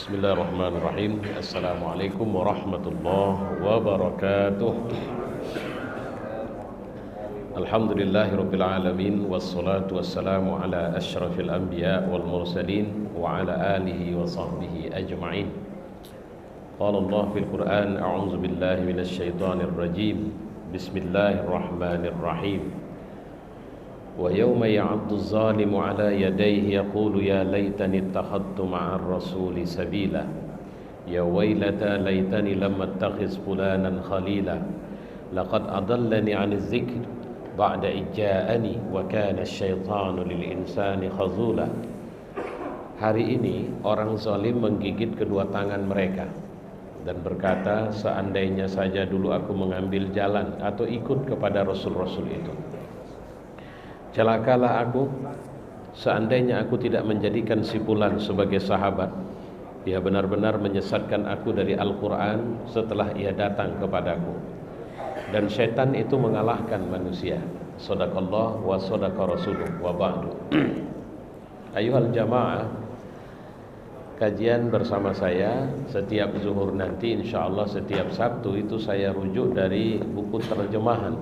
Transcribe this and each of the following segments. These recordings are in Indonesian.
Bismillahirrahmanirrahim. Assalamualaikum warahmatullahi wabarakatuh. Alhamdulillahirabbil alamin wassalatu wassalamu ala asyrafil anbiya wal mursalin wa ala alihi wa sahbihi ajma'in. Qala Allah fil Qur'an a'udzu billahi minasy syaithanir rajim. Bismillahirrahmanirrahim. وَيَوْمَ يَعَضُّ الظَّالِمُ عَلَى يَدَيْهِ يَقُولُ يَا لَيْتَنِي اتَّخَذْتُ مَعَ الرَّسُولِ سَبِيلًا يَا وَيْلَتَى لَيْتَنِي لَمْ أَتَّخِذْ فُلَانًا خَلِيلًا لَقَدْ أَضَلَّنِي عَنِ الذِّكْرِ بَعْدَ إِذْ جَاءَنِي وَكَانَ الشَّيْطَانُ لِلْإِنسَانِ خَذُولًا. Hari ini orang zalim menggigit kedua tangan mereka dan berkata, seandainya saja dulu aku mengambil jalan atau ikut kepada rasul-rasul itu. Celakalah aku, seandainya aku tidak menjadikan si fulan sebagai sahabat. Dia benar-benar menyesatkan aku dari Al-Quran setelah ia datang kepadaku. Dan syaitan itu mengalahkan manusia. Shadaqallah wa shadaqa rasuluh wa ba'du. Ayuhal jamaah, kajian bersama saya setiap zuhur nanti, insyaallah setiap Sabtu itu saya rujuk dari buku terjemahan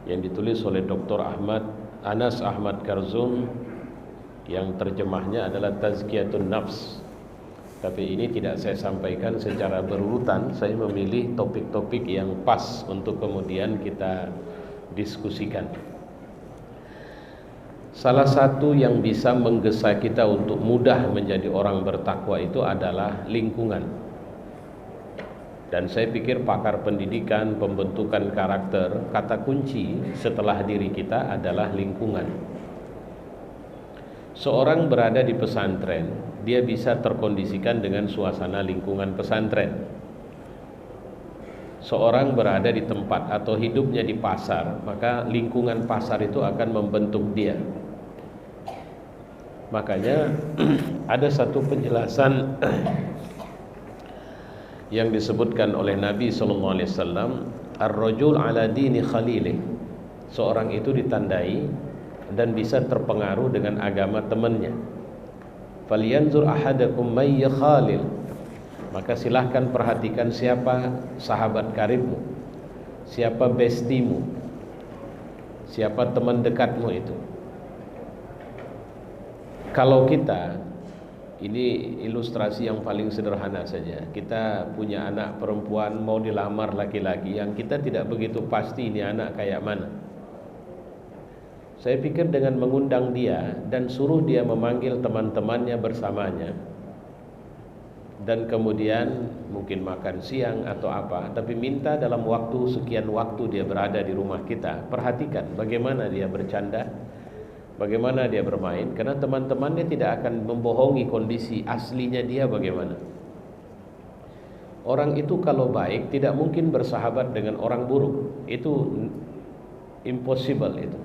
yang ditulis oleh Dr. Anas Ahmad Karzum, yang terjemahnya adalah Tazkiyatun Nafs. Tapi ini tidak saya sampaikan secara berurutan. Saya memilih topik-topik yang pas untuk kemudian kita diskusikan. Salah satu yang bisa menggesa kita untuk mudah menjadi orang bertakwa itu adalah lingkungan. Dan saya pikir pakar pendidikan, pembentukan karakter, kata kunci setelah diri kita adalah lingkungan. Seorang berada di pesantren, dia bisa terkondisikan dengan suasana lingkungan pesantren. Seorang berada di tempat atau hidupnya di pasar, maka lingkungan pasar itu akan membentuk dia. Makanya ada satu penjelasan yang disebutkan oleh Nabi SAW, ar-rajul ala dini khalilih. Seorang itu ditandai dan bisa terpengaruh dengan agama temannya. Falyanzur ahadakum may khalil. Maka silahkan perhatikan siapa sahabat karibmu, siapa bestimu, siapa teman dekatmu itu. Kalau kita, ini ilustrasi yang paling sederhana saja. Kita punya anak perempuan mau dilamar laki-laki yang kita tidak begitu pasti ini anak kayak mana. Saya pikir dengan mengundang dia dan suruh dia memanggil teman-temannya bersamanya, dan kemudian mungkin makan siang atau apa, tapi minta dalam waktu sekian waktu dia berada di rumah kita, perhatikan bagaimana dia bercanda, bagaimana dia bermain, karena teman-temannya tidak akan membohongi kondisi aslinya dia bagaimana. Orang itu kalau baik tidak mungkin bersahabat dengan orang buruk. Itu impossible itu.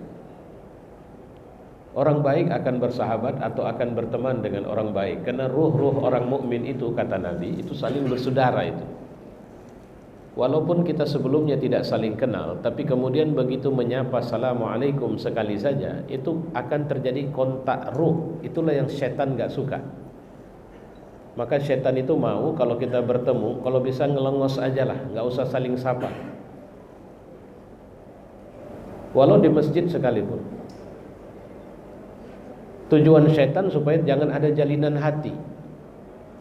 Orang baik akan bersahabat atau akan berteman dengan orang baik, karena ruh-ruh orang mukmin itu, kata Nabi, itu saling bersaudara itu. Walaupun kita sebelumnya tidak saling kenal, tapi kemudian begitu menyapa assalamualaikum sekali saja, itu akan terjadi kontak ruh. Itulah yang setan gak suka. Maka setan itu mau kalau kita bertemu, kalau bisa ngelengos aja lah, gak usah saling sapa, walau di masjid sekalipun. Tujuan setan supaya jangan ada jalinan hati.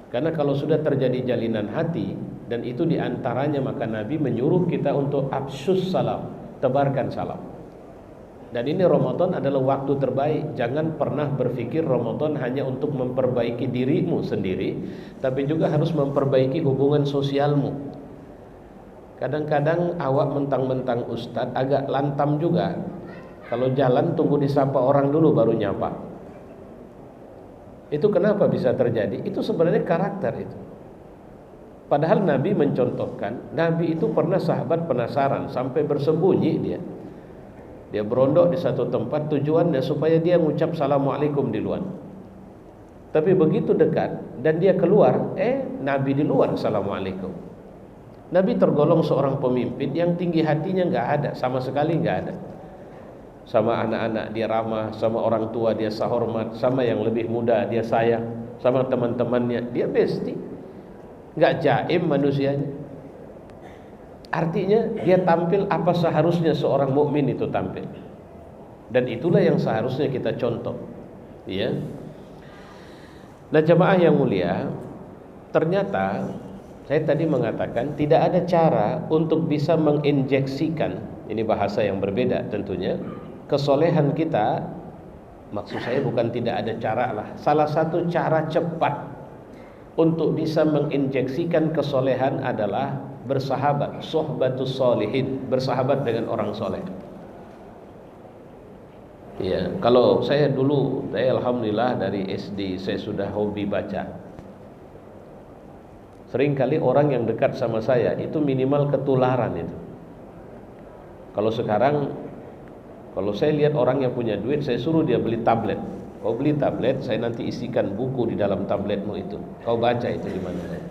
Karena kalau sudah terjadi jalinan hati, dan itu diantaranya, maka Nabi menyuruh kita untuk afsyus salam, tebarkan salam. Dan ini Ramadan adalah waktu terbaik. Jangan pernah berpikir Ramadan hanya untuk memperbaiki dirimu sendiri, tapi juga harus memperbaiki hubungan sosialmu. Kadang-kadang awak mentang-mentang ustadz agak lantam juga. Kalau jalan tunggu disapa orang dulu baru nyapa. Itu kenapa bisa terjadi? Itu sebenarnya karakter itu. Padahal Nabi mencontohkan, Nabi itu pernah sahabat penasaran sampai bersembunyi dia. Dia berondok di satu tempat, tujuannya supaya dia mengucap assalamualaikum di luar. Tapi begitu dekat dan dia keluar, Nabi di luar assalamualaikum. Nabi tergolong seorang pemimpin yang tinggi hatinya nggak ada, sama sekali nggak ada. Sama anak-anak dia ramah, sama orang tua dia sahormat, sama yang lebih muda dia sayang. sama teman-temannya, dia bestie. Nggak jaim manusianya. Artinya dia tampil apa seharusnya seorang mukmin itu tampil. Dan itulah yang seharusnya kita contoh. Ya. Nah, jemaah yang mulia, ternyata saya tadi mengatakan tidak ada cara untuk bisa menginjeksikan, ini bahasa yang berbeda tentunya, kesolehan kita. Maksud saya bukan tidak ada cara lah. Salah satu cara cepat untuk bisa menginjeksikan kesolehan adalah bersahabat, sohbatus solihin, bersahabat dengan orang soleh. Ya, kalau saya dulu, saya alhamdulillah dari SD saya sudah hobi baca. Seringkali orang yang dekat sama saya itu minimal ketularan itu. Kalau sekarang, kalau saya lihat orang yang punya duit, saya suruh dia beli tablet. Kau beli tablet, saya nanti isikan buku di dalam tabletmu itu. Kau baca itu di mana.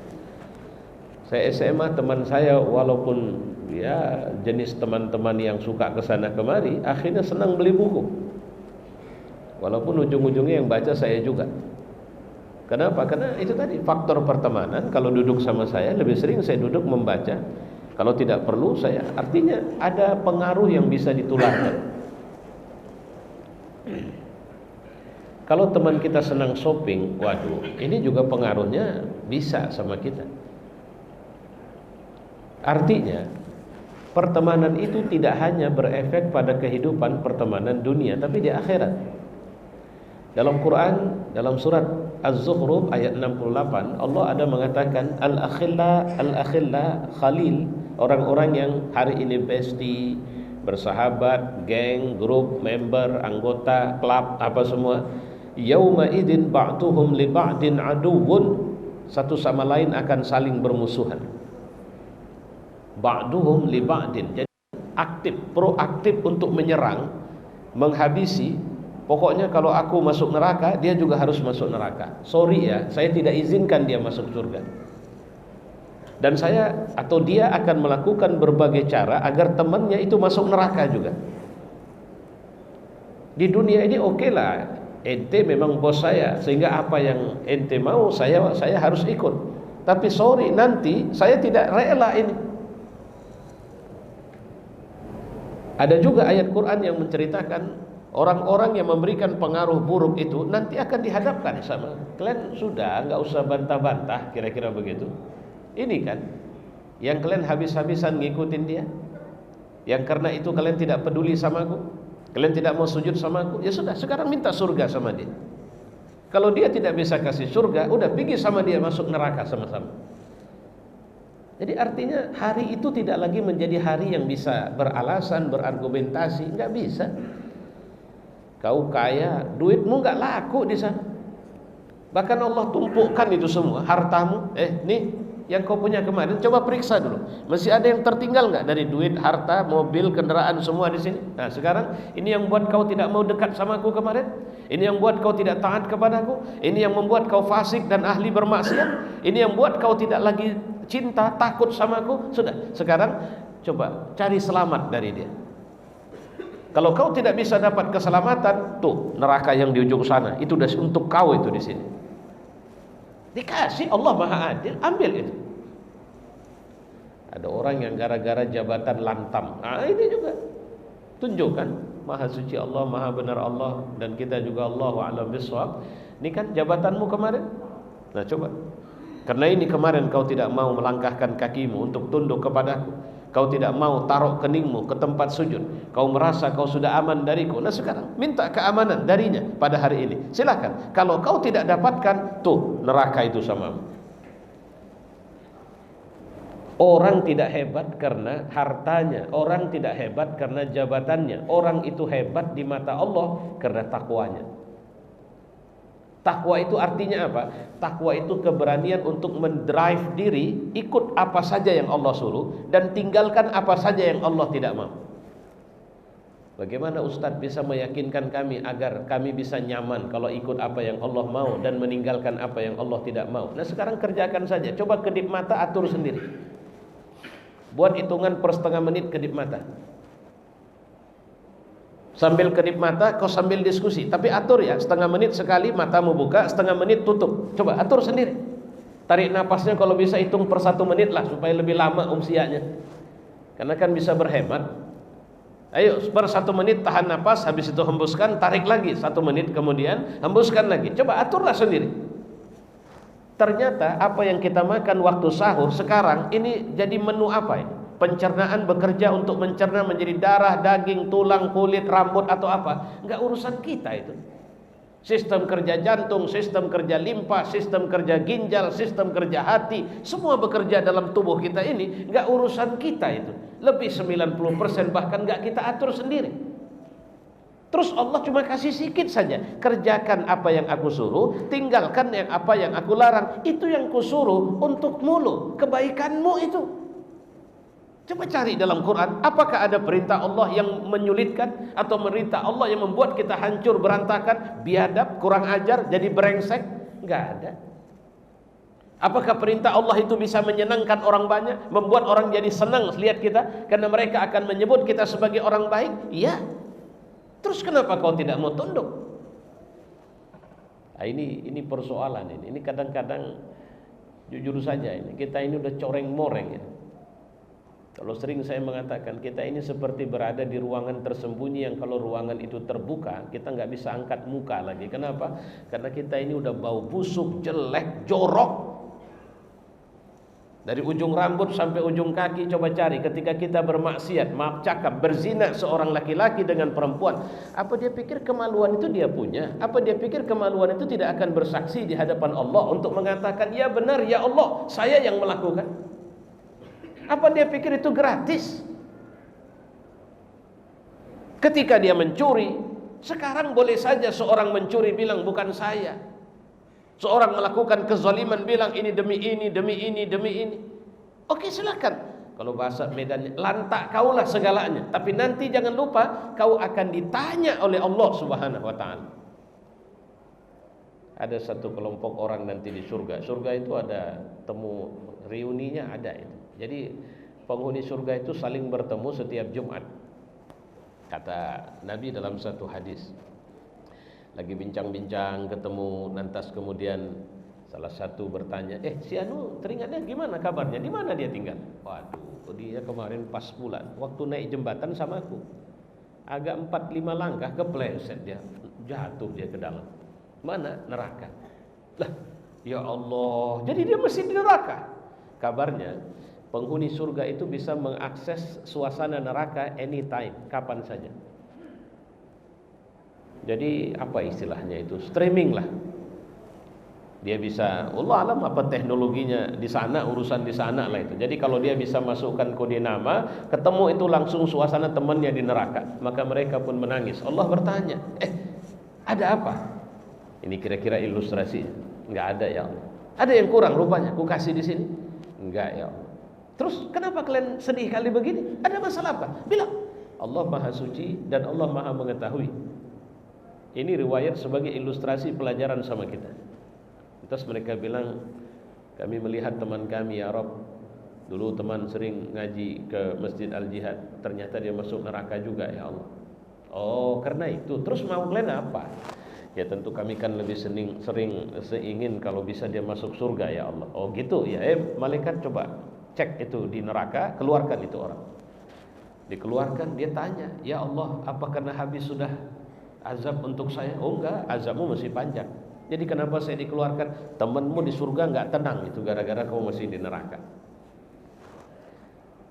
Saya SMA, teman saya walaupun ya jenis teman-teman yang suka kesana kemari, akhirnya senang beli buku. Walaupun ujung-ujungnya yang baca saya juga. Kenapa? Karena itu tadi faktor pertemanan. Kalau duduk sama saya, lebih sering saya duduk membaca. Kalau tidak perlu saya, artinya ada pengaruh yang bisa ditularkan. Kalau teman kita senang shopping, waduh, ini juga pengaruhnya bisa sama kita. Artinya, pertemanan itu tidak hanya berefek pada kehidupan pertemanan dunia, tapi di akhirat. Dalam Quran, dalam surat Az-Zukhruf ayat 68, Allah ada mengatakan al-akhilla khalil, orang-orang yang hari ini bestie, bersahabat, geng, grup, member, anggota, klub, apa semua. Yauma idzin ba'duhum li ba'din aduwwun, satu sama lain akan saling bermusuhan. Ba'duhum li ba'din, jadi aktif, proaktif untuk menyerang, menghabisi. Pokoknya kalau aku masuk neraka, dia juga harus masuk neraka. Sorry ya, saya tidak izinkan dia masuk surga. Dan saya atau dia akan melakukan berbagai cara agar temannya itu masuk neraka juga. Di dunia ini oke lah, ente memang bos saya, sehingga apa yang ente mau saya harus ikut. Tapi sorry, nanti saya tidak rela ini. Ada juga ayat Quran yang menceritakan orang-orang yang memberikan pengaruh buruk itu nanti akan dihadapkan sama kalian. Sudah, nggak usah bantah-bantah, kira-kira begitu. Ini kan yang kalian habis-habisan ngikutin dia, yang karena itu kalian tidak peduli sama aku, kalian tidak mau sujud sama aku. Ya sudah, sekarang minta surga sama dia. Kalau dia tidak bisa kasih surga, udah pergi sama dia masuk neraka sama-sama. Jadi artinya hari itu tidak lagi menjadi hari yang bisa beralasan, berargumentasi. Nggak bisa. Kau kaya, duitmu nggak laku di sana. Bahkan Allah tumpukkan itu semua, hartamu. Nih yang kau punya kemarin, coba periksa dulu. Masih ada yang tertinggal nggak dari duit, harta, mobil, kendaraan semua di sini? Nah sekarang ini yang buat kau tidak mau dekat sama aku kemarin. Ini yang buat kau tidak taat kepadaku. Ini yang membuat kau fasik dan ahli bermaksiat. Ini yang buat kau tidak lagi cinta, takut sama aku. Sudah, sekarang coba cari selamat dari dia. Kalau kau tidak bisa dapat keselamatan, tuh neraka yang di ujung sana, itu udah untuk kau itu di sini. Dikasih, Allah Maha Adil, ambil itu. Ada orang yang gara-gara jabatan lantam. Nah, ini juga tunjukkan Maha Suci Allah, Maha Benar Allah, dan kita juga Allahu a'lam bishawab. Ini kan jabatanmu kemarin. Nah coba, karena ini kemarin kau tidak mau melangkahkan kakimu untuk tunduk kepadaku, kau tidak mau taruh keningmu ke tempat sujud, kau merasa kau sudah aman dariku. Nah sekarang minta keamanan darinya pada hari ini. Silakan. Kalau kau tidak dapatkan, tuh neraka itu samamu. Orang tidak hebat karena hartanya, orang tidak hebat karena jabatannya. Orang itu hebat di mata Allah karena takwanya. Takwa itu artinya apa? Takwa itu keberanian untuk mendrive diri, ikut apa saja yang Allah suruh dan tinggalkan apa saja yang Allah tidak mau. Bagaimana Ustadz bisa meyakinkan kami agar kami bisa nyaman kalau ikut apa yang Allah mau dan meninggalkan apa yang Allah tidak mau? Nah sekarang kerjakan saja. Coba kedip mata atur sendiri. Buat hitungan per setengah menit kedip mata. Sambil kedip mata, kau sambil diskusi. Tapi atur ya, setengah menit sekali matamu buka, setengah menit tutup. Coba atur sendiri. Tarik napasnya kalau bisa hitung per 1 menit lah, supaya lebih lama umsianya. Karena kan bisa berhemat. Ayo per 1 menit tahan napas, habis itu hembuskan, tarik lagi 1 menit kemudian hembuskan lagi. Coba aturlah sendiri. Ternyata apa yang kita makan waktu sahur sekarang ini jadi menu apa ya? Pencernaan bekerja untuk mencerna menjadi darah, daging, tulang, kulit, rambut atau apa? Enggak urusan kita itu. Sistem kerja jantung, sistem kerja limpa, sistem kerja ginjal, sistem kerja hati, semua bekerja dalam tubuh kita ini, enggak urusan kita itu. Lebih 90% bahkan enggak kita atur sendiri. Terus Allah cuma kasih sikit saja. Kerjakan apa yang aku suruh, tinggalkan apa yang aku larang. Itu yang kusuruh untukmu loh, kebaikanmu itu. Coba cari dalam Quran, apakah ada perintah Allah yang menyulitkan atau perintah Allah yang membuat kita hancur berantakan, biadab, kurang ajar, jadi brengsek? Enggak ada. Apakah perintah Allah itu bisa menyenangkan orang banyak, membuat orang jadi senang lihat kita karena mereka akan menyebut kita sebagai orang baik? Iya. Terus kenapa kau tidak mau tunduk? Nah, ini persoalan ini. Ini kadang-kadang jujur saja ini kita ini udah coreng-moreng ya. Kalau sering saya mengatakan kita ini seperti berada di ruangan tersembunyi yang kalau ruangan itu terbuka kita nggak bisa angkat muka lagi. Kenapa? Karena kita ini udah bau busuk, jelek, jorok. Dari ujung rambut sampai ujung kaki coba cari ketika kita bermaksiat, maaf cakap, berzina seorang laki-laki dengan perempuan. Apa dia pikir kemaluan itu dia punya? Apa dia pikir kemaluan itu tidak akan bersaksi di hadapan Allah untuk mengatakan ya benar ya Allah saya yang melakukan? Apa dia pikir itu gratis? Ketika dia mencuri, sekarang boleh saja seorang mencuri bilang bukan saya. Seorang melakukan kezaliman bilang ini demi ini, demi ini, demi ini. Oke silakan. Kalau bahasa Medan, lantak kaulah segalanya. Tapi nanti jangan lupa kau akan ditanya oleh Allah Subhanahu wa taala. Ada satu kelompok orang nanti di surga. Surga itu ada temu reuninya ada itu. Jadi penghuni surga itu saling bertemu setiap Jumat. Kata Nabi dalam satu hadis. Lagi bincang-bincang ketemu lantas kemudian salah satu bertanya, si Anu teringatnya gimana kabarnya? Di mana dia tinggal? Waduh, dia kemarin pas pulang waktu naik jembatan sama aku. Agak 4-5 langkah kepleset dia, jatuh dia ke dalam. Mana? Neraka. Lah, ya Allah, jadi dia masih di neraka. Kabarnya penghuni surga itu bisa mengakses suasana neraka anytime, kapan saja. Jadi apa istilahnya itu? Streaming lah. Dia bisa, Allah alam apa teknologinya di sana, urusan di sana lah itu. Jadi kalau dia bisa masukkan kode nama, ketemu itu langsung suasana temannya di neraka, maka mereka pun menangis. Allah bertanya, ada apa? Ini kira-kira ilustrasi. Enggak ada ya Allah. Ada yang kurang rupanya, ku kasih di sini. Enggak ya Allah. Terus kenapa kalian sedih kali begini? Ada masalah apa? Bilang. Allah Maha Suci dan Allah Maha Mengetahui. Ini riwayat sebagai ilustrasi pelajaran sama kita. Terus mereka bilang, kami melihat teman kami ya Rabb. Dulu teman sering ngaji ke Masjid Al-Jihad, ternyata dia masuk neraka juga ya Allah. Oh, karena itu. Terus mau kalian apa? Ya tentu kami kan lebih sering seingin kalau bisa dia masuk surga ya Allah. Oh gitu ya. Malaikat coba cek itu di neraka, keluarkan itu orang. Dikeluarkan, dia tanya, ya Allah, apa karena habis sudah azab untuk saya? Oh enggak, azabmu masih panjang. Jadi kenapa saya dikeluarkan? Temanmu di surga enggak tenang, itu gara-gara kamu masih di neraka.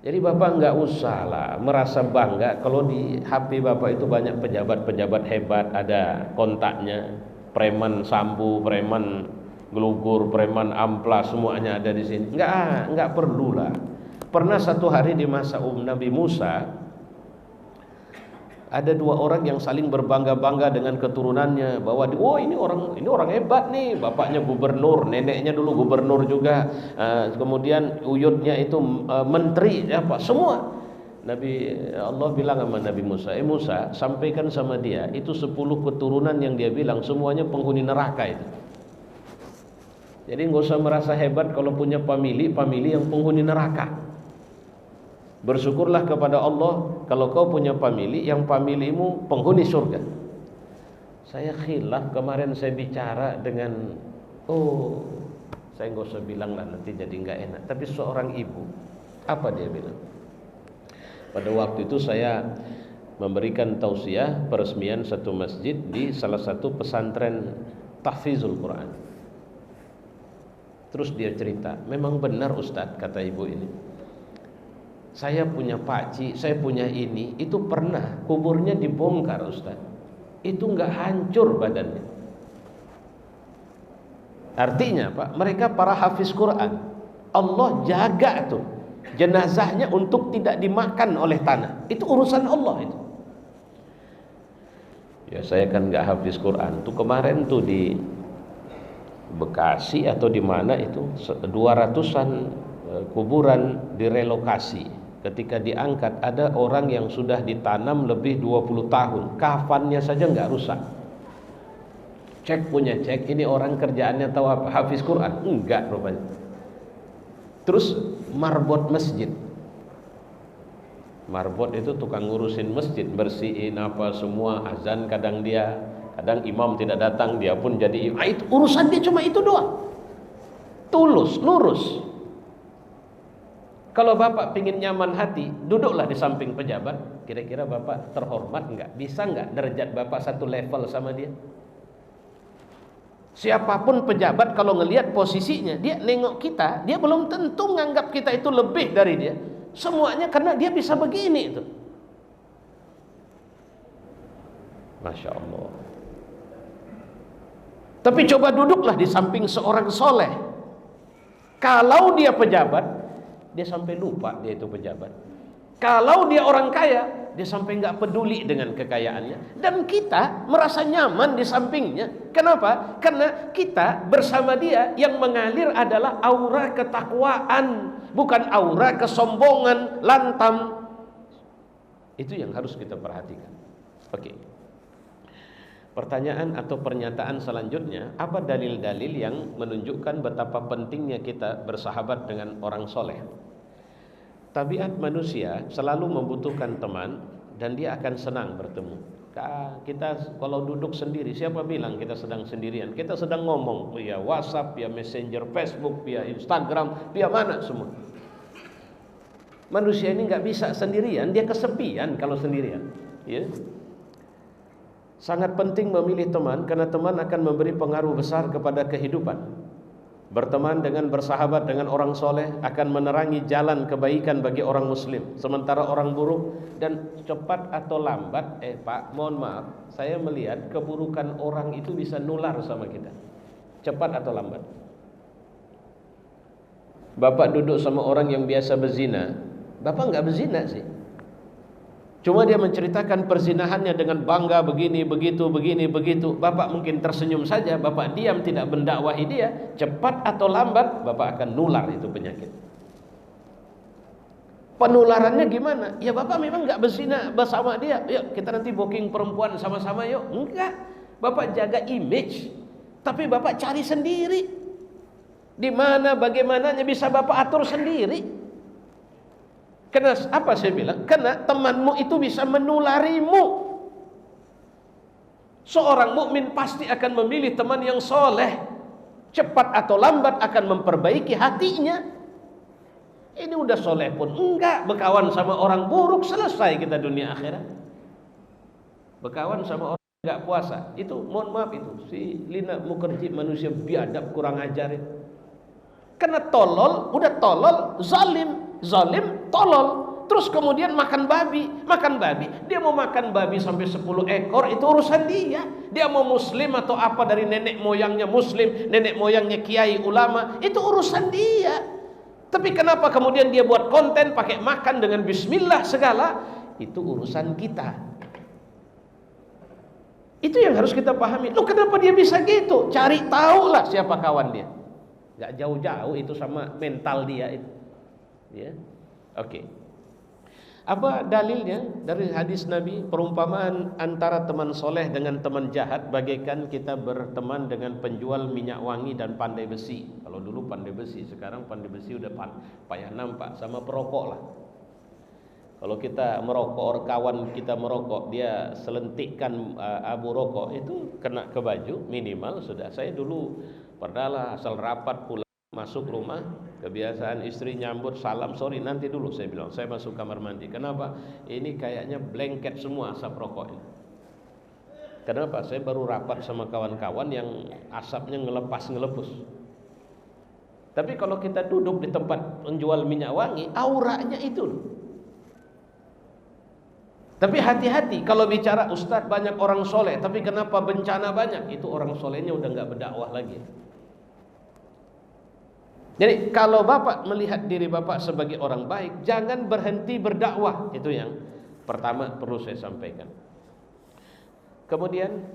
Jadi Bapak enggak usah lah merasa bangga kalau di HP Bapak itu banyak pejabat-pejabat hebat, ada kontaknya, preman Sambu, preman Gelugur, preman Amplas, semuanya ada di sini. Enggak perlulah. Pernah satu hari di masa Nabi Musa, ada 2 orang yang saling berbangga-bangga dengan keturunannya bahwa ini orang hebat nih, bapaknya gubernur, neneknya dulu gubernur juga, kemudian uyutnya itu menteri, apa semua. Allah bilang sama Nabi Musa, Musa, sampaikan sama dia itu 10 keturunan yang dia bilang semuanya penghuni neraka itu. Jadi nggak usah merasa hebat kalau punya famili yang penghuni neraka. Bersyukurlah kepada Allah kalau kau punya family yang familimu penghuni surga. Saya khilaf kemarin, saya bicara dengan saya nggak usah bilang lah, nanti jadi nggak enak. Tapi seorang ibu, apa dia bilang? Pada waktu itu saya memberikan tausiah peresmian satu masjid di salah satu pesantren tahfizul Quran. Terus dia cerita, memang benar Ustadz, kata ibu ini, saya punya pakcik, saya punya ini, itu pernah kuburnya dibongkar Ustadz, itu nggak hancur badannya. Artinya Pak, mereka para hafiz Quran, Allah jaga tuh jenazahnya untuk tidak dimakan oleh tanah. Itu urusan Allah itu. Ya saya kan nggak hafiz Quran. Tuh kemarin tuh di Bekasi atau di mana itu 200-an kuburan direlokasi. Ketika diangkat ada orang yang sudah ditanam lebih 20 tahun, kafannya saja nggak rusak. Cek punya cek, ini orang kerjaannya tahu apa? Hafiz Quran? Enggak rupanya. Terus marbot masjid. Marbot itu tukang ngurusin masjid, bersihin apa semua, azan kadang dia, kadang imam tidak datang, dia pun jadi imam. Itu urusan dia cuma itu doang. Tulus, lurus. Kalau Bapak pingin nyaman hati, duduklah di samping pejabat. Kira-kira Bapak terhormat enggak? Bisa enggak derajat Bapak satu level sama dia? Siapapun pejabat kalau ngelihat posisinya, dia nengok kita, dia belum tentu nganggap kita itu lebih dari dia. Semuanya karena dia bisa begini itu. Masya Allah. Tapi coba duduklah di samping seorang soleh. Kalau dia pejabat, dia sampai lupa dia itu pejabat. Kalau dia orang kaya, dia sampai nggak peduli dengan kekayaannya. Dan kita merasa nyaman di sampingnya. Kenapa? Karena kita bersama dia yang mengalir adalah aura ketakwaan, bukan aura kesombongan, lantam. Itu yang harus kita perhatikan. Oke. Pertanyaan atau pernyataan selanjutnya, apa dalil-dalil yang menunjukkan betapa pentingnya kita bersahabat dengan orang soleh? Tabiat manusia selalu membutuhkan teman dan dia akan senang bertemu. Kita kalau duduk sendiri, siapa bilang kita sedang sendirian? Kita sedang ngomong via WhatsApp, via Messenger, Facebook, via Instagram, via mana semua. Manusia ini nggak bisa sendirian, dia kesepian kalau sendirian. Ya. Sangat penting memilih teman karena teman akan memberi pengaruh besar kepada kehidupan. Berteman dengan bersahabat dengan orang soleh akan menerangi jalan kebaikan bagi orang muslim. Sementara orang buruk, dan cepat atau lambat, Pak, mohon maaf, saya melihat keburukan orang itu bisa nular sama kita. Cepat atau lambat. Bapak duduk sama orang yang biasa berzina, Bapak nggak berzina sih. Cuma dia menceritakan perzinahannya dengan bangga, begini, begitu, begini, begitu. Bapak mungkin tersenyum saja, Bapak diam tidak mendakwahi dia. Cepat atau lambat, Bapak akan nular itu penyakit. Penularannya gimana? Ya Bapak memang nggak berzina bersama dia. Yuk kita nanti booking perempuan sama-sama yuk. Enggak. Bapak jaga image. Tapi Bapak cari sendiri. Di mana, bagaimananya bisa Bapak atur sendiri. Karena apa saya bilang? Karena temanmu itu bisa menularimu. Seorang mukmin pasti akan memilih teman yang soleh. Cepat atau lambat akan memperbaiki hatinya. Ini udah soleh pun enggak, berkawan sama orang buruk, selesai kita dunia akhirat. Berkawan sama orang enggak puasa, itu mohon maaf itu si Lina Mukherjee manusia biadab, kurang ajar itu. Karena tolol, udah tolol, zalim, tolol. Terus kemudian makan babi. Dia mau makan babi sampai 10 ekor, itu urusan dia. Dia mau muslim atau apa dari nenek moyangnya muslim, nenek moyangnya kiai ulama, itu urusan dia. Tapi kenapa kemudian dia buat konten pakai makan dengan bismillah segala, itu urusan kita. Itu yang harus kita pahami. Loh kenapa dia bisa gitu? Cari tahu lah siapa kawan dia. Gak jauh-jauh itu sama mental dia itu. Ya. Oke. Apa dalilnya? Dari hadis Nabi, perumpamaan antara teman soleh dengan teman jahat bagaikan kita berteman dengan penjual minyak wangi dan pandai besi. Kalau dulu pandai besi, sekarang pandai besi udah payah nampak, sama perokok lah. Kalau kita merokok, kawan kita merokok, dia selentikkan abu rokok, itu kena ke baju minimal sudah. Saya dulu pernah lah asal rapat pulang masuk rumah, kebiasaan istri nyambut salam, sorry nanti dulu saya bilang, saya masuk kamar mandi. Kenapa? Ini kayaknya blanket semua asap rokok ini. Kenapa? Saya baru rapat sama kawan-kawan yang asapnya ngelepus. Tapi kalau kita duduk di tempat penjual minyak wangi, auranya itu. Tapi hati-hati kalau bicara ustadz banyak orang soleh, tapi kenapa bencana banyak? Itu orang solehnya udah nggak berdakwah lagi. Jadi kalau bapak melihat diri bapak sebagai orang baik, jangan berhenti berdakwah. Itu yang pertama perlu saya sampaikan. Kemudian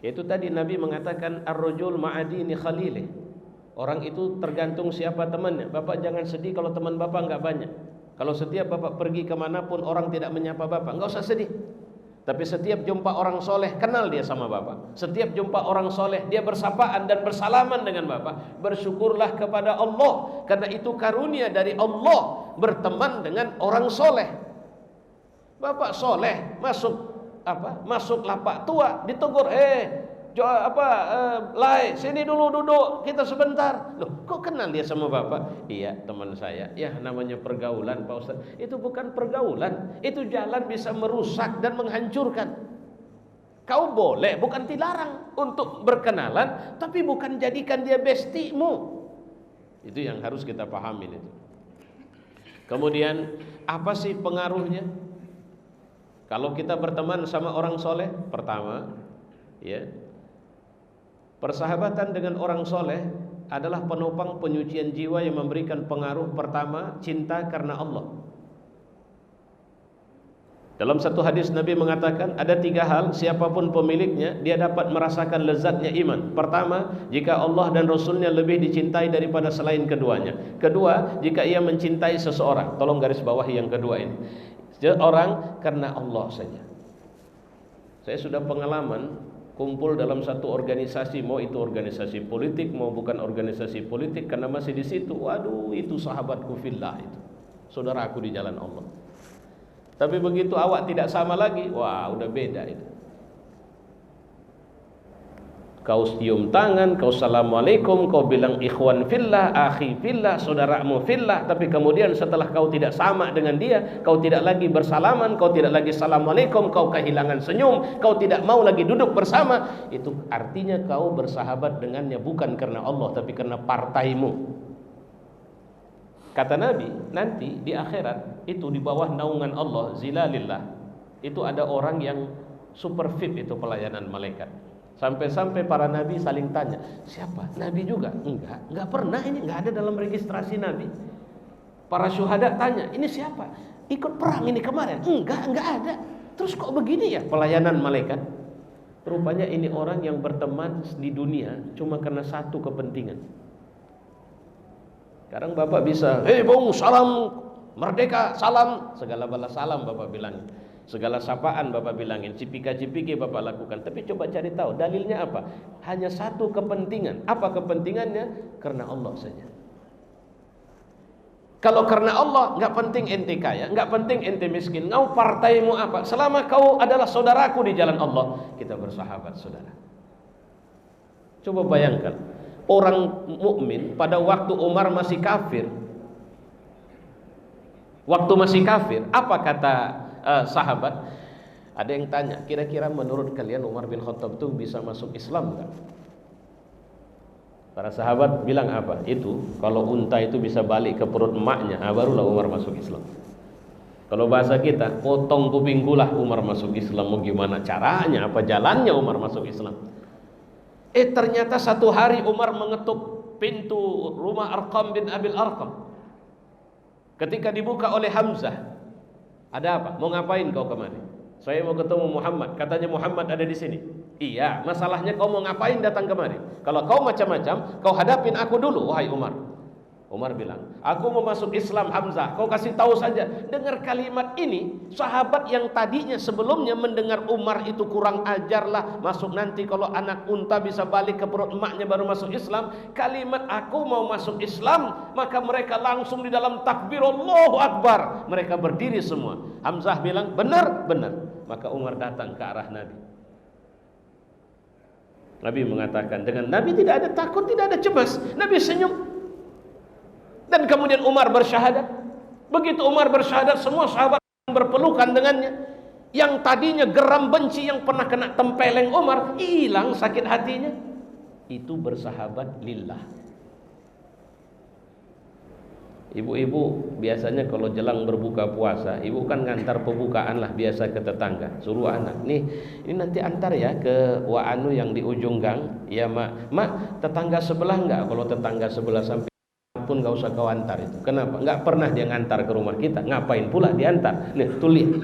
yaitu tadi Nabi mengatakan ar-rajul ma'adini khalilih. Orang itu tergantung siapa temannya. Bapak jangan sedih kalau teman bapak nggak banyak. Kalau setiap bapak pergi kemanapun orang tidak menyapa bapak, nggak usah sedih. Tapi setiap jumpa orang soleh, kenal dia sama bapak. Setiap jumpa orang soleh, dia bersapaan dan bersalaman dengan bapak. Bersyukurlah kepada Allah, karena itu karunia dari Allah berteman dengan orang soleh. Bapak soleh masuk lapak tua, ditegur, Lai, sini dulu duduk, kita sebentar. Loh, kok kenal dia sama bapak? Iya, teman saya. Ya, namanya pergaulan, Pak Ustaz. Itu bukan pergaulan, itu jalan bisa merusak dan menghancurkan. Kau boleh, bukan dilarang untuk berkenalan, tapi bukan jadikan dia bestimu. Itu yang harus kita pahamin itu. Kemudian, apa sih pengaruhnya? Kalau kita berteman sama orang soleh, pertama, ya, persahabatan dengan orang soleh adalah penopang penyucian jiwa yang memberikan pengaruh. Pertama, cinta karena Allah. Dalam satu hadis Nabi mengatakan ada 3 hal, siapapun pemiliknya dia dapat merasakan lezatnya iman. Pertama, jika Allah dan Rasulnya lebih dicintai daripada selain keduanya. Kedua, jika ia mencintai seseorang. Tolong garis bawahi yang kedua ini. Orang karena Allah saja. Saya sudah pengalaman kumpul dalam satu organisasi, mau itu organisasi politik mau bukan organisasi politik, karena masih di situ, waduh itu sahabatku fillah, itu saudaraku di jalan Allah. Tapi begitu awak tidak sama lagi, wah udah beda itu. Kau cium tangan, kau assalamualaikum, kau bilang ikhwan fillah, akhi fillah, saudaramu fillah, tapi kemudian setelah kau tidak sama dengan dia, kau tidak lagi bersalaman, kau tidak lagi assalamualaikum, kau kehilangan senyum, kau tidak mau lagi duduk bersama, itu artinya kau bersahabat dengannya bukan karena Allah tapi karena partaimu. Kata Nabi, nanti di akhirat itu di bawah naungan Allah, zilalillah, itu ada orang yang super VIP, itu pelayanan malaikat. Sampai-sampai para nabi saling tanya, siapa? Nabi juga? Enggak pernah, ini enggak ada dalam registrasi nabi. Para syuhada tanya, ini siapa? Ikut perang ini kemarin? Enggak ada. Terus kok begini ya pelayanan malaikat? Rupanya ini orang yang berteman di dunia cuma karena satu kepentingan. Sekarang bapak bisa, bung, salam merdeka, salam, segala balas salam bapak bilang. Segala sapaan bapak bilangin, cipika-cipiki bapak lakukan. Tapi coba cari tahu dalilnya apa? Hanya satu kepentingan. Apa kepentingannya? Karena Allah saja. Kalau karena Allah, nggak penting ente kaya, nggak penting ente miskin, ngau partaimu apa, selama kau adalah saudaraku di jalan Allah, kita bersahabat saudara. Coba bayangkan, orang mukmin pada waktu Umar masih kafir, apa kata sahabat? Ada yang tanya, kira-kira menurut kalian Umar bin Khattab itu bisa masuk Islam enggak? Para sahabat bilang apa? Itu kalau unta itu bisa balik ke perut emaknya, barulah Umar masuk Islam. Kalau bahasa kita, potong kupingku lah Umar masuk Islam. Mau gimana caranya? Apa jalannya Umar masuk Islam? Ternyata satu hari Umar mengetuk pintu rumah Arqam bin Abil Arqam. Ketika dibuka oleh Hamzah, ada apa? Mau ngapain kau kemari? Saya mau ketemu Muhammad. Katanya Muhammad ada di sini. Iya, masalahnya kau mau ngapain datang kemari? Kalau kau macam-macam, kau hadapin aku dulu, wahai Umar. Umar bilang, aku mau masuk Islam Hamzah, kau kasih tahu saja. Dengar kalimat ini, sahabat yang tadinya sebelumnya mendengar Umar itu kurang ajar lah, masuk nanti kalau anak unta bisa balik ke perut emaknya baru masuk Islam. Kalimat aku mau masuk Islam, maka mereka langsung di dalam takbir Allahu Akbar, mereka berdiri semua. Hamzah bilang, benar, benar. Maka Umar datang ke arah Nabi. Nabi mengatakan, dengan Nabi tidak ada takut, tidak ada cemas. Nabi senyum. Dan kemudian Umar bersyahadat. Begitu Umar bersyahadat, semua sahabat berpelukan dengannya. Yang tadinya geram benci, yang pernah kena tempeleng Umar, hilang sakit hatinya. Itu bersahabat lillah. Ibu-ibu biasanya kalau jelang berbuka puasa, ibu kan ngantar pembukaan lah biasa ke tetangga, suruh anak, nih ini nanti antar ya ke Waanu yang di ujung gang. Ya mak, tetangga sebelah enggak? Kalau tetangga sebelah sampai pun gak usah kau antar itu. Kenapa? Nggak pernah dia ngantar ke rumah kita. Ngapain pula diantar? Lihat, tuh lihat.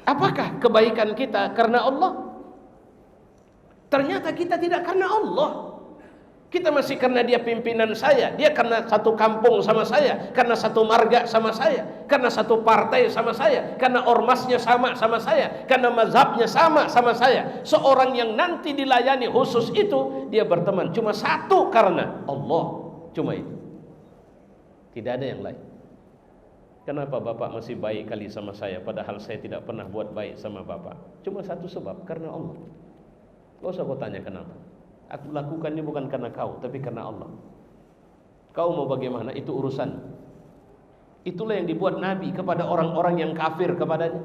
Apakah kebaikan kita karena Allah? Ternyata kita tidak karena Allah. Kita masih karena dia pimpinan saya, dia karena satu kampung sama saya, karena satu marga sama saya, karena satu partai sama saya, karena ormasnya sama saya, karena mazhabnya sama saya. Seorang yang nanti dilayani khusus itu, dia berteman cuma satu karena Allah. Cuma itu. Tidak ada yang lain. Kenapa Bapak masih baik kali sama saya, padahal saya tidak pernah buat baik sama Bapak? Cuma satu sebab, karena Allah. Gak usah kau tanya kenapa. Aku lakukan ini bukan karena kau, tapi karena Allah. Kau mau bagaimana, itu urusan. Itulah yang dibuat Nabi kepada orang-orang yang kafir kepadanya.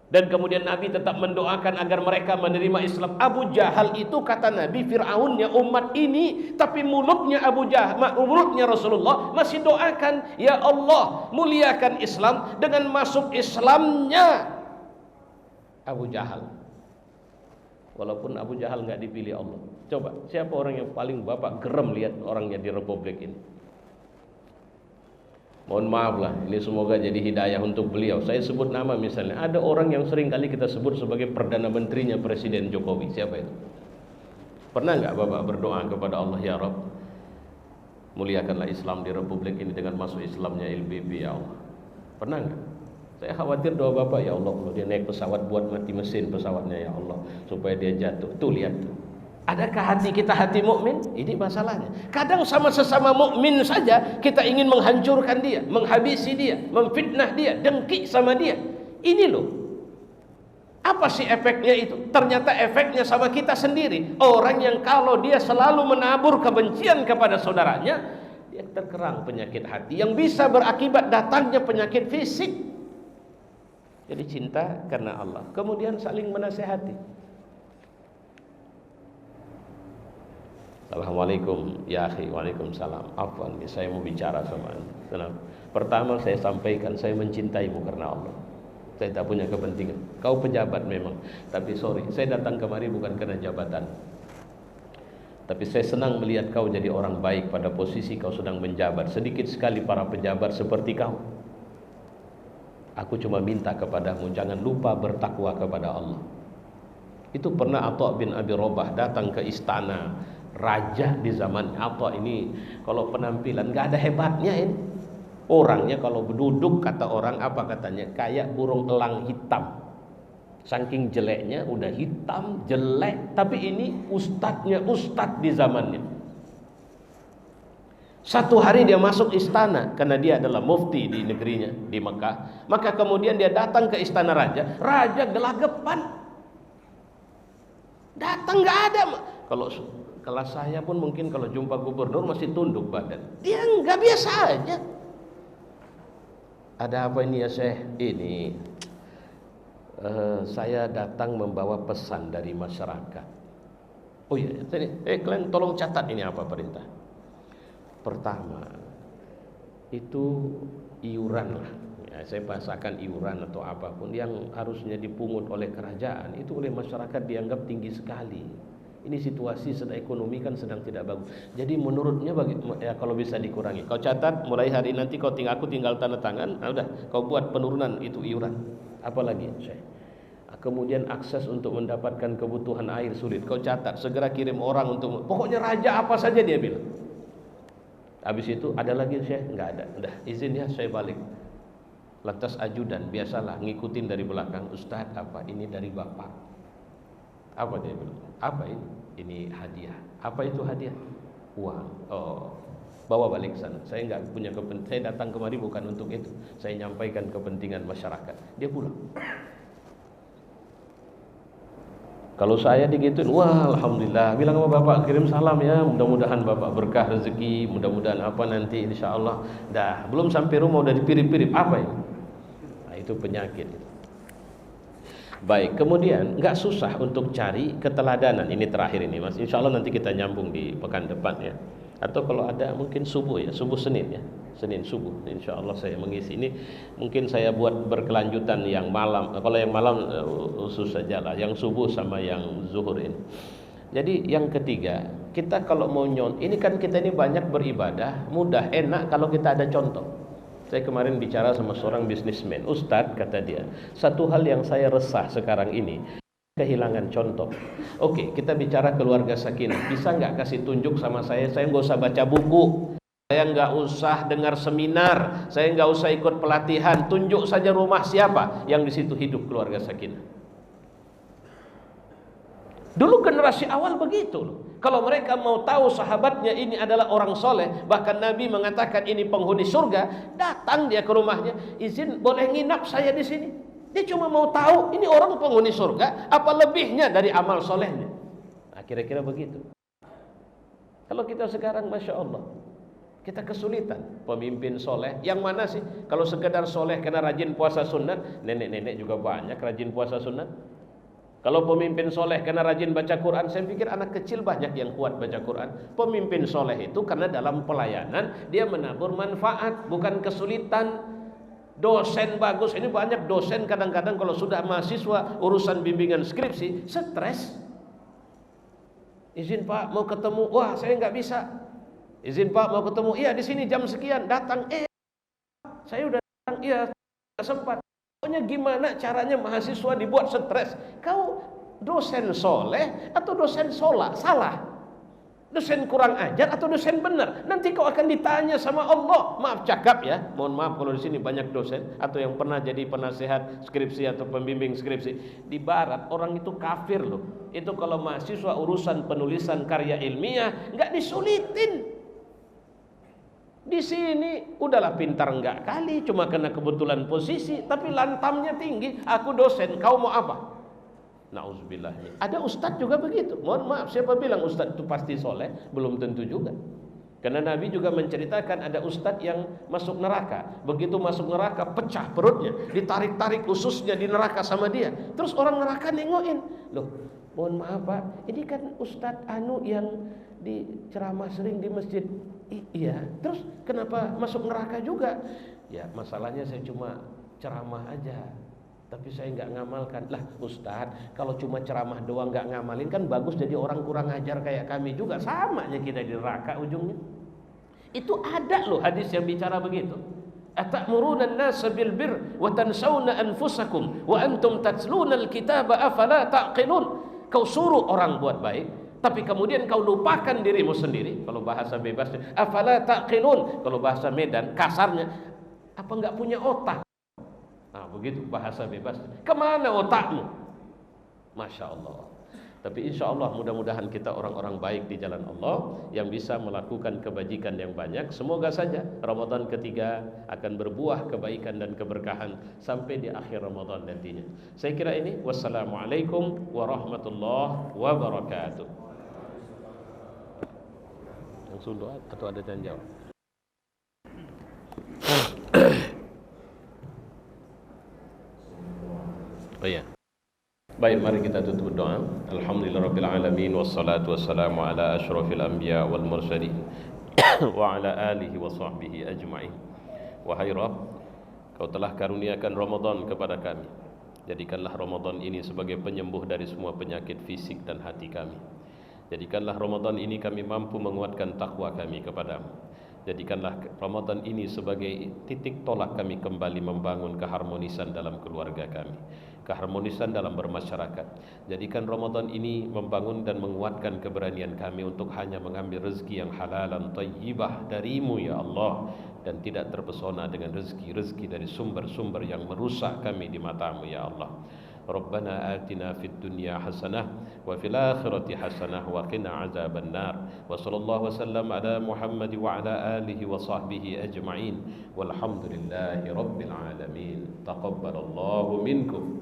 Dan kemudian Nabi tetap mendoakan agar mereka menerima Islam. Abu Jahal itu kata Nabi, Fir'aunnya umat ini, tapi mulutnya Abu Jahal, mulutnya Rasulullah masih doakan, ya Allah muliakan Islam dengan masuk Islamnya Abu Jahal. Walaupun Abu Jahal nggak dipilih Allah. Coba, siapa orang yang paling Bapak gerem lihat orangnya di Republik ini? Mohon maaf lah, ini semoga jadi hidayah untuk beliau. Saya sebut nama misalnya, ada orang yang sering kali kita sebut sebagai Perdana Menterinya Presiden Jokowi. Siapa itu? Pernah nggak Bapak berdoa kepada Allah, ya Rabb, muliakanlah Islam di Republik ini dengan masuk Islamnya LBB, ya Allah? Pernah nggak? Saya khawatir doa Bapak, ya Allah, kalau dia naik pesawat buat mati mesin pesawatnya, ya Allah, supaya dia jatuh. Tuh lihat tuh. Adakah hati kita hati mukmin? Ini masalahnya. Kadang sama sesama mukmin saja kita ingin menghancurkan dia, menghabisi dia, memfitnah dia, dengki sama dia. Ini loh. Apa sih efeknya itu? Ternyata efeknya sama kita sendiri. Orang yang kalau dia selalu menabur kebencian kepada saudaranya, dia terkerang penyakit hati yang bisa berakibat datangnya penyakit fisik. Jadi cinta karena Allah. Kemudian saling menasehati. Assalamualaikum ya akhi. Waalaikumsalam. Afwan, saya mau bicara sama Anda. Pertama saya sampaikan, saya mencintaimu karena Allah. Saya tak punya kepentingan. Kau pejabat memang, tapi sorry, saya datang kemari bukan karena jabatan. Tapi saya senang melihat kau jadi orang baik pada posisi kau sedang menjabat. Sedikit sekali para pejabat seperti kau. Aku cuma minta kepadamu, jangan lupa bertakwa kepada Allah. Itu pernah Atha bin Abi Rabah datang ke istana raja di zaman Atha ini. Kalau penampilan gak ada hebatnya ini. Orangnya kalau duduk, kata orang, apa katanya, kayak burung elang hitam. Saking jeleknya, udah hitam, jelek. Tapi ini ustadznya ustadz di zamannya. Satu hari dia masuk istana, karena dia adalah mufti di negerinya, di Mekah. Maka kemudian dia datang ke istana raja. Raja gelagapan. Datang gak ada. Kalau kelas saya pun mungkin kalau jumpa gubernur masih tunduk badan. Dia enggak, biasa aja. Ada apa ini ya Syekh? Ini saya datang membawa pesan dari masyarakat. Oh iya, kalian tolong catat ini apa perintah. Pertama, itu iuran lah. Ya, saya bahasakan iuran atau apapun yang harusnya dipungut oleh kerajaan, itu oleh masyarakat dianggap tinggi sekali. Ini situasi sedang ekonomi kan sedang tidak bagus. Jadi menurutnya ya kalau bisa dikurangi. Kau catat mulai hari nanti aku tinggal tanda tangan. Nah, udah kau buat penurunan itu iuran. Apalagi Syekh. Kemudian akses untuk mendapatkan kebutuhan air sulit. Kau catat, segera kirim orang untuk. Pokoknya raja apa saja dia bilang. Habis itu ada lagi Syekh, enggak ada. Udah, izin ya saya balik. Lantas ajudan biasalah ngikutin dari belakang, Ustadz apa ini dari Bapak? Apa dia bilang? Apa ini? Ini hadiah. Apa itu hadiah? Uang. Oh, bawa balik sana. Saya nggak punya kepentingan. Saya datang kemari bukan untuk itu. Saya nyampaikan kepentingan masyarakat. Dia pulang. Kalau saya digituin, wah alhamdulillah. Bilang sama Bapak kirim salam ya. Mudah-mudahan Bapak berkah rezeki. Mudah-mudahan apa nanti insya Allah. Dah belum sampai rumah udah dipirip-pirip. Apa ini? Nah, itu penyakit. Baik, kemudian nggak susah untuk cari keteladanan. Ini terakhir ini Mas. Insya Allah nanti kita nyambung di pekan depan ya. Atau kalau ada mungkin subuh ya, subuh Senin ya, Senin subuh. Insya Allah saya mengisi ini. Mungkin saya buat berkelanjutan yang malam. Kalau yang malam khusus saja lah. Yang subuh sama yang zuhur ini. Jadi yang ketiga, kita kalau mau ini kan kita ini banyak beribadah, mudah, enak kalau kita ada contoh. Saya kemarin bicara sama seorang bisnismen, Ustadz kata dia, satu hal yang saya resah sekarang ini, kehilangan contoh. Oke, kita bicara keluarga sakinah, bisa nggak kasih tunjuk sama saya nggak usah baca buku, saya nggak usah dengar seminar, saya nggak usah ikut pelatihan, tunjuk saja rumah siapa yang di situ hidup keluarga sakinah. Dulu generasi awal begitu loh. Kalau mereka mau tahu sahabatnya ini adalah orang soleh, bahkan Nabi mengatakan ini penghuni surga, datang dia ke rumahnya, izin boleh nginap saya di sini. Dia cuma mau tahu ini orang penghuni surga, apa lebihnya dari amal solehnya. Nah, kira-kira begitu. Kalau kita sekarang, masya Allah, kita kesulitan. Pemimpin soleh, yang mana sih? Kalau sekedar soleh karena rajin puasa sunat, nenek-nenek juga banyak rajin puasa sunat. Kalau pemimpin soleh karena rajin baca Quran, saya pikir anak kecil banyak yang kuat baca Quran. Pemimpin soleh itu karena dalam pelayanan dia menabur manfaat, bukan kesulitan. Dosen bagus, ini banyak dosen kadang-kadang kalau sudah mahasiswa urusan bimbingan skripsi, stres. Izin Pak mau ketemu, wah saya nggak bisa. Izin Pak mau ketemu, iya di sini jam sekian, datang, saya udah datang, iya nggak sempat. Pokoknya gimana caranya mahasiswa dibuat stres? Kau dosen soleh atau dosen salah? Dosen kurang ajar atau dosen benar? Nanti kau akan ditanya sama Allah. Maaf cakap ya, mohon maaf kalau di sini banyak dosen atau yang pernah jadi penasehat skripsi atau pembimbing skripsi. Di barat orang itu kafir loh. Itu kalau mahasiswa urusan penulisan karya ilmiah nggak disulitin. Di sini udahlah pintar enggak kali, cuma karena kebetulan posisi, tapi lantamnya tinggi. Aku dosen, kau mau apa? Nauzubillah. Ada ustadz juga begitu. Mohon maaf, siapa bilang ustadz itu pasti soleh? Belum tentu juga. Karena Nabi juga menceritakan ada ustadz yang masuk neraka. Begitu masuk neraka pecah perutnya, ditarik-tarik ususnya di neraka sama dia. Terus orang neraka nengokin, loh, mohon maaf Pak, ini kan ustadz yang di ceramah sering di masjid. Iya, terus kenapa masuk neraka juga? Ya masalahnya saya cuma ceramah aja, tapi saya nggak ngamalkan. Lah Ustadz, kalau cuma ceramah doang nggak ngamalin kan bagus jadi orang kurang ajar kayak kami juga, sama aja kita di neraka ujungnya. Itu ada loh hadis yang bicara begitu. Atamuruna an-nasa bil bir wa tansawna anfusakum wa antum tatluna al-kitaba afala taqilun. Kau suruh orang buat baik, tapi kemudian kau lupakan dirimu sendiri. Kalau bahasa bebasnya afala taqilun, kalau bahasa Medan kasarnya apa enggak punya otak. Nah begitu bahasa bebas. Kemana otakmu? Masya Allah. Tapi insya Allah mudah-mudahan kita orang-orang baik di jalan Allah yang bisa melakukan kebajikan yang banyak. Semoga saja Ramadan ketiga akan berbuah kebaikan dan keberkahan sampai di akhir Ramadan nantinya. Saya kira ini. Wassalamualaikum warahmatullahi wabarakatuh. Langsung doa atau ada dan jawab? Oh iya. Baik, mari kita tutup doa. Alhamdulillahirabbil alamin wassalatu wassalamu ala asyrafil anbiya wal mursalin wa ala alihi wa sahbihi ajma'in. Wahai Rabb, Kau telah karuniakan Ramadan kepada kami. Jadikanlah Ramadan ini sebagai penyembuh dari semua penyakit fisik dan hati kami. Jadikanlah Ramadan ini kami mampu menguatkan takwa kami kepadamu. Jadikanlah Ramadan ini sebagai titik tolak kami kembali membangun keharmonisan dalam keluarga kami, keharmonisan dalam bermasyarakat. Jadikan Ramadan ini membangun dan menguatkan keberanian kami untuk hanya mengambil rezeki yang halalan thayyibah darimu ya Allah, dan tidak terpesona dengan rezeki-rezeki dari sumber-sumber yang merusak kami di matamu ya Allah. Rabbana atina fid dunya hasanah wa fil akhirati hasanah wa qina azaban nar. Wa sallallahu wasallam ala Muhammad wa ala alihi wa sahbihi ajma'in. Walhamdulillahi rabbil alamin. Taqabbalallahu minkum.